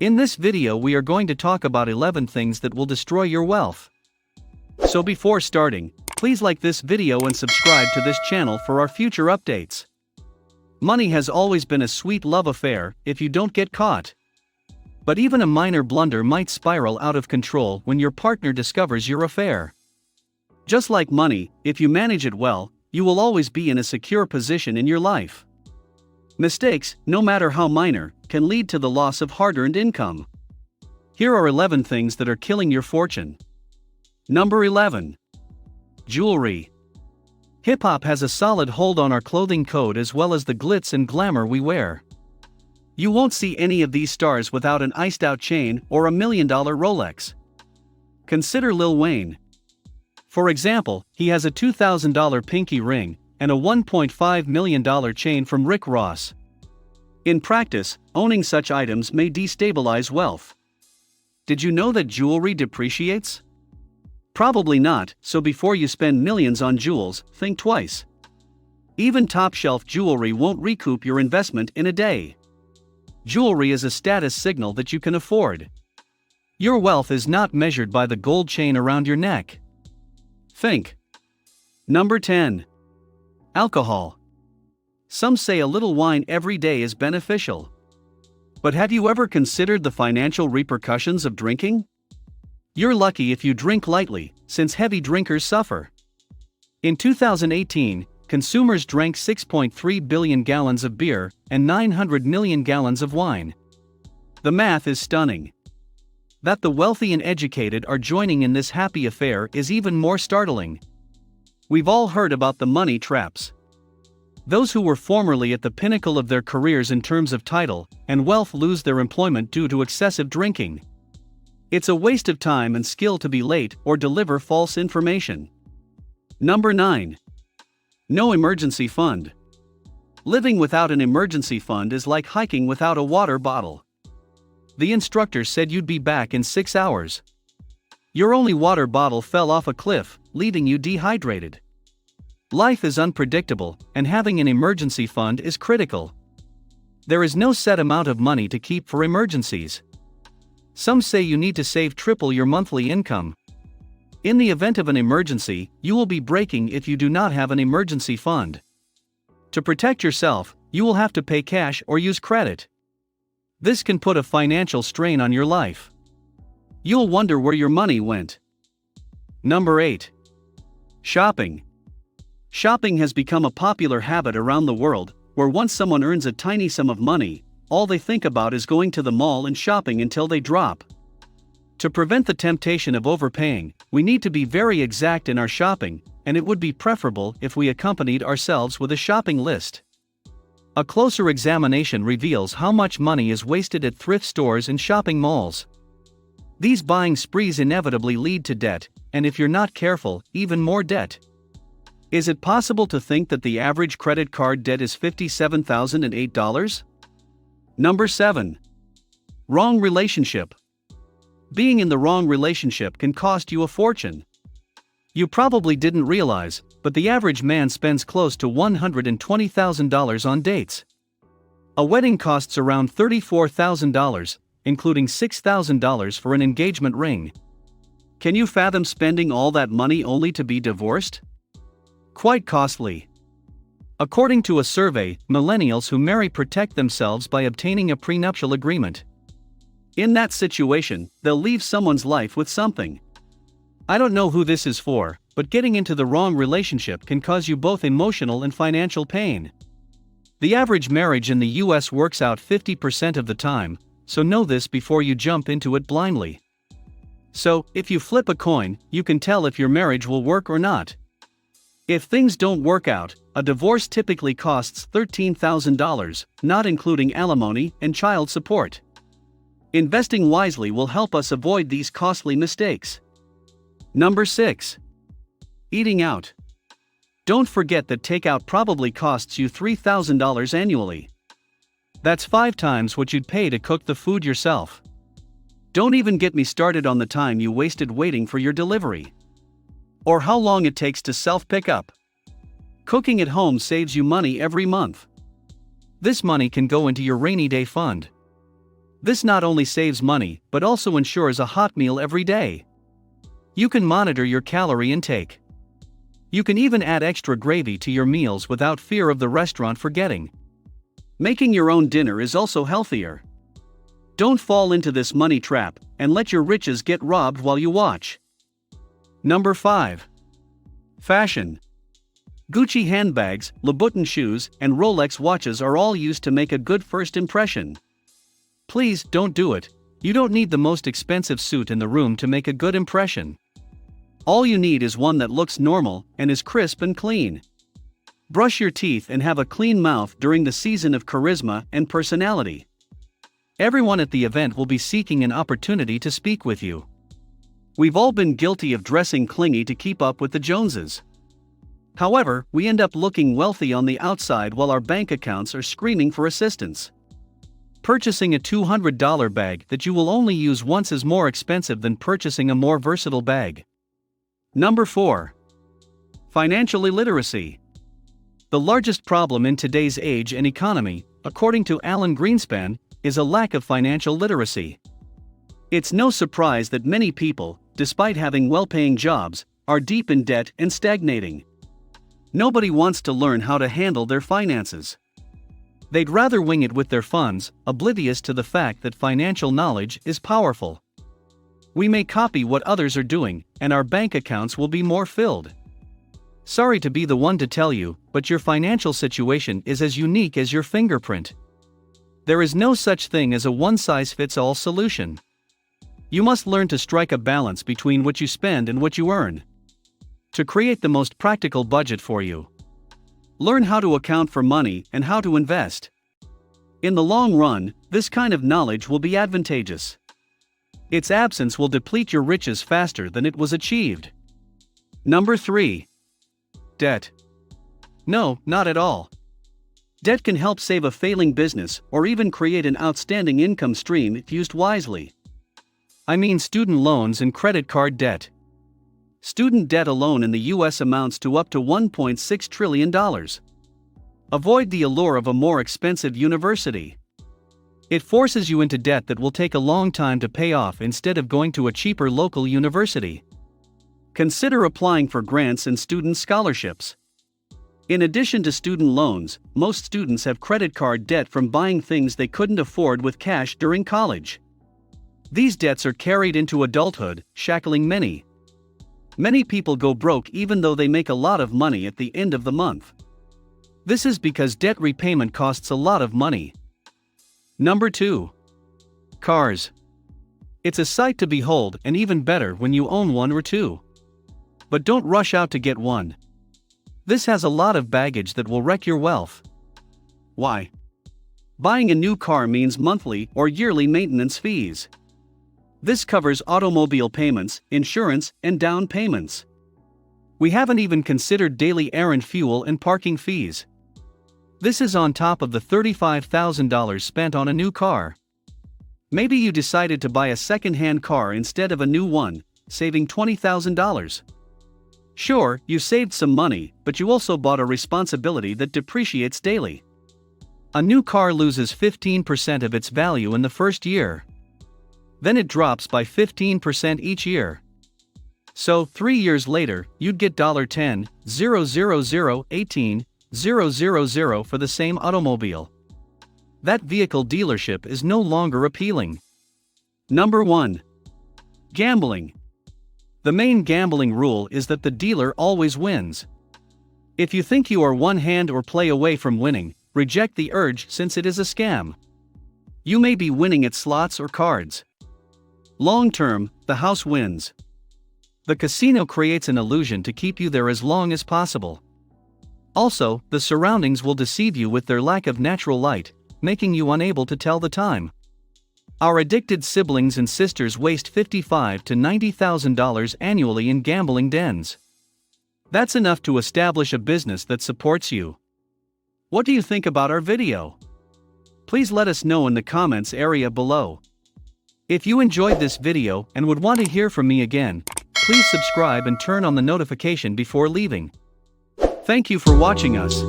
In this video we are going to talk about 11 things that will destroy your wealth. So before starting, please like this video and subscribe to this channel for our future updates. Money has always been a sweet love affair if you don't get caught. But even a minor blunder might spiral out of control when your partner discovers your affair. Just like money, if you manage it well, you will always be in a secure position in your life. Mistakes, no matter how minor, can lead to the loss of hard-earned income. Here are 11 things that are killing your fortune. Number 11. Jewelry. Hip-hop has a solid hold on our clothing code as well as the glitz and glamour we wear. You won't see any of these stars without an iced-out chain or $1 million Rolex. Consider Lil Wayne. For example, he has a $2,000 pinky ring and a $1.5 million chain from Rick Ross. In practice, owning such items may destabilize wealth. Did you know that jewelry depreciates? Probably not, so before you spend millions on jewels, think twice. Even top-shelf jewelry won't recoup your investment in a day. Jewelry is a status signal that you can afford. Your wealth is not measured by the gold chain around your neck. Think. Number 10. Alcohol. Some say a little wine every day is beneficial. But have you ever considered the financial repercussions of drinking? You're lucky if you drink lightly, since heavy drinkers suffer. In 2018, consumers drank 6.3 billion gallons of beer and 900 million gallons of wine. The math is stunning. That the wealthy and educated are joining in this happy affair is even more startling. We've all heard about the money traps. Those who were formerly at the pinnacle of their careers in terms of title and wealth lose their employment due to excessive drinking. It's a waste of time and skill to be late or deliver false information. Number 9. No emergency fund. Living without an emergency fund is like hiking without a water bottle. The instructor said you'd be back in 6 hours. Your only water bottle fell off a cliff, leaving you dehydrated. Life is unpredictable, and having an emergency fund is critical. There is no set amount of money to keep for emergencies. Some say you need to save triple your monthly income. In the event of an emergency, you will be breaking if you do not have an emergency fund. To protect yourself, you will have to pay cash or use credit. This can put a financial strain on your life. You'll wonder where your money went. Number 8. Shopping. Shopping has become a popular habit around the world, where once someone earns a tiny sum of money, all they think about is going to the mall and shopping until they drop. To prevent the temptation of overpaying, we need to be very exact in our shopping, and it would be preferable if we accompanied ourselves with a shopping list. A closer examination reveals how much money is wasted at thrift stores and shopping malls. These buying sprees inevitably lead to debt, and if you're not careful, even more debt. Is it possible to think that the average credit card debt is $57,008? Number 7. Wrong relationship. Being in the wrong relationship can cost you a fortune. You probably didn't realize, but the average man spends close to $120,000 on dates. A wedding costs around $34,000, including $6,000 for an engagement ring. Can you fathom spending all that money only to be divorced? Quite costly. According to a survey, millennials who marry protect themselves by obtaining a prenuptial agreement. In that situation, they'll leave someone's life with something. I don't know who this is for, but getting into the wrong relationship can cause you both emotional and financial pain. The average marriage in the US works out 50% of the time, so know this before you jump into it blindly. So, if you flip a coin, you can tell if your marriage will work or not. If things don't work out, a divorce typically costs $13,000, not including alimony and child support. Investing wisely will help us avoid these costly mistakes. Number 6. Eating out. Don't forget that takeout probably costs you $3,000 annually. That's 5 times what you'd pay to cook the food yourself. Don't even get me started on the time you wasted waiting for your delivery. Or how long it takes to self-pick up. Cooking at home saves you money every month. This money can go into your rainy day fund. This not only saves money, but also ensures a hot meal every day. You can monitor your calorie intake. You can even add extra gravy to your meals without fear of the restaurant forgetting. Making your own dinner is also healthier. Don't fall into this money trap, and let your riches get robbed while you watch. Number 5. Fashion. Gucci handbags, Louboutin shoes, and Rolex watches are all used to make a good first impression. Please, don't do it. You don't need the most expensive suit in the room to make a good impression. All you need is one that looks normal and is crisp and clean. Brush your teeth and have a clean mouth during the season of charisma and personality. Everyone at the event will be seeking an opportunity to speak with you. We've all been guilty of dressing clingy to keep up with the Joneses. However, we end up looking wealthy on the outside while our bank accounts are screaming for assistance. Purchasing a $200 bag that you will only use once is more expensive than purchasing a more versatile bag. Number 4. Financial illiteracy. The largest problem in today's age and economy, according to Alan Greenspan, is a lack of financial literacy. It's no surprise that many people, despite having well-paying jobs, are deep in debt and stagnating. Nobody wants to learn how to handle their finances. They'd rather wing it with their funds, oblivious to the fact that financial knowledge is powerful. We may copy what others are doing, and our bank accounts will be more filled. Sorry to be the one to tell you, but your financial situation is as unique as your fingerprint. There is no such thing as a one-size-fits-all solution. You must learn to strike a balance between what you spend and what you earn. To create the most practical budget for you. Learn how to account for money and how to invest. In the long run, this kind of knowledge will be advantageous. Its absence will deplete your riches faster than it was achieved. Number 3. Debt. No, not at all. Debt can help save a failing business or even create an outstanding income stream if used wisely. I mean student loans and credit card debt. Student debt alone in the US amounts to up to $1.6 trillion. Avoid the allure of a more expensive university. It forces you into debt that will take a long time to pay off instead of going to a cheaper local university. Consider applying for grants and student scholarships. In addition to student loans, most students have credit card debt from buying things they couldn't afford with cash during college. These debts are carried into adulthood, shackling many. Many people go broke even though they make a lot of money at the end of the month. This is because debt repayment costs a lot of money. Number 2. Cars. It's a sight to behold and even better when you own one or two. But don't rush out to get one. This has a lot of baggage that will wreck your wealth. Why? Buying a new car means monthly or yearly maintenance fees. This covers automobile payments, insurance, and down payments. We haven't even considered daily errand fuel and parking fees. This is on top of the $35,000 spent on a new car. Maybe you decided to buy a second-hand car instead of a new one, saving $20,000. Sure, you saved some money, but you also bought a responsibility that depreciates daily. A new car loses 15% of its value in the first year. Then it drops by 15% each year. So, 3 years later, you'd get $10,000,18,000 for the same automobile. That vehicle dealership is no longer appealing. Number 1. Gambling. The main gambling rule is that the dealer always wins. If you think you are one hand or play away from winning, reject the urge since it is a scam. You may be winning at slots or cards. Long term, the house wins. The casino creates an illusion to keep you there as long as possible. Also, the surroundings will deceive you with their lack of natural light, making you unable to tell the time. Our addicted siblings and sisters waste $55,000 to $90,000 annually in gambling dens. That's enough to establish a business that supports you. What do you think about our video? Please let us know in the comments area below. If you enjoyed this video and would want to hear from me again, please subscribe and turn on the notification before leaving. Thank you for watching us.